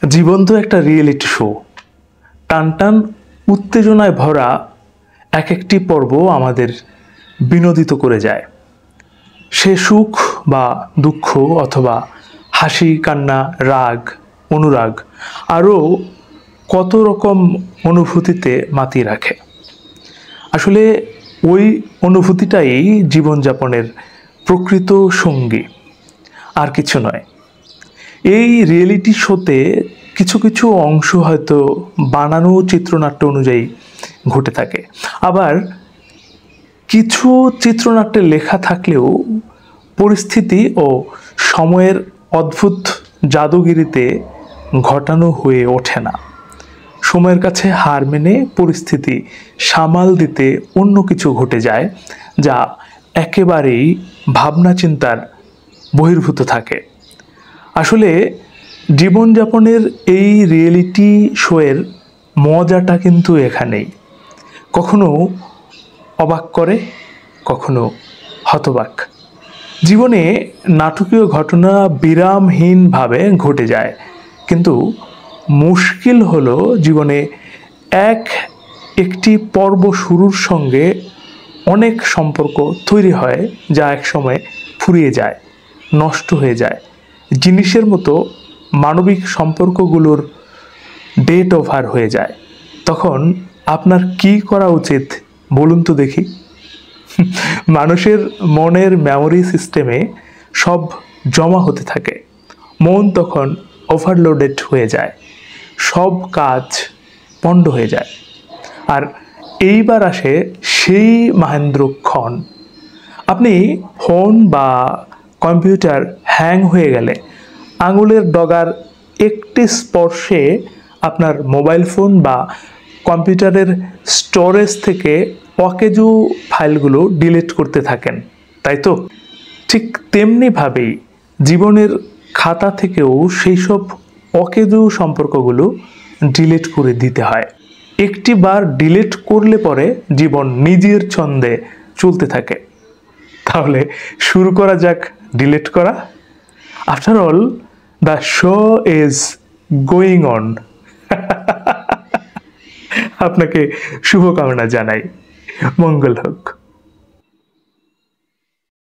জীবন তো একটা reality show. টান টান উত্তেজনায় ভরা এক একটি পর্ব আমাদের বিনোদিত করে যায়। সে সুখ বা দুঃখ অথবা হাসি কান্না রাগ অনুরাগ আরও কত রকম অনুভূতিতে মাতিয়ে রাখে। আসলে ওই অনুভূতিটাই জীবনযাপনের প্রকৃত সঙ্গী, আর কিছু নয়। এই রিয়েলিটি শোতে কিছু কিছু অংশ হয়তো বানানো চিত্রনাট্য অনুযায়ী ঘটে থাকে, আবার কিছু চিত্রনাট্যে লেখা থাকলেও পরিস্থিতি ও সময়ের অদ্ভুত জাদুগিরিতে ঘটানো হয়ে ওঠে না। সময়ের কাছে হার মেনে পরিস্থিতি সামাল দিতে অন্য কিছু ঘটে যায়, যা একেবারেই ভাবনা চিন্তার বহির্ভূত থাকে। আসলে জীবনযাপনের এই রিয়েলিটি শোয়ের মজাটা কিন্তু এখানেই। কখনো অবাক করে, কখনো হতবাক। জীবনে নাটকীয় ঘটনা বিরামহীনভাবে ঘটে যায়, কিন্তু মুশকিল হলো জীবনে একটি পর্ব শুরুর সঙ্গে অনেক সম্পর্ক তৈরি হয় যা একসময় ফুরিয়ে যায়, নষ্ট হয়ে যায়। জিনিসের মতো মানবিক সম্পর্কগুলোর ডেট ওভার হয়ে যায়। তখন আপনার কি করা উচিত বলুন তো দেখি? মানুষের মনের মেমোরি সিস্টেমে সব জমা হতে থাকে। মন তখন ওভারলোডেড হয়ে যায়, সব কাজ পণ্ড হয়ে যায়। আর এইবার আসে সেই মহেন্দ্রক্ষণ। আপনি ফোন বা কম্পিউটার হ্যাং হয়ে গেলে আঙুলের ডগার একটি স্পর্শে আপনার মোবাইল ফোন বা কম্পিউটারের স্টোরেজ থেকে অকেজো ফাইলগুলো ডিলিট করতে থাকেন, তাই তো? ঠিক তেমনিভাবেই জীবনের খাতা থেকেও সেই সব অকেজো সম্পর্কগুলো ডিলিট করে দিতে হয়। একটি বার ডিলিট করলে পরে জীবন নিজের ছন্দে চলতে থাকে। তাহলে শুরু করা যাক ডিলিট করা। After all, the show is going on. আপনাকে শুভকামনা জানাই। মঙ্গল হোক।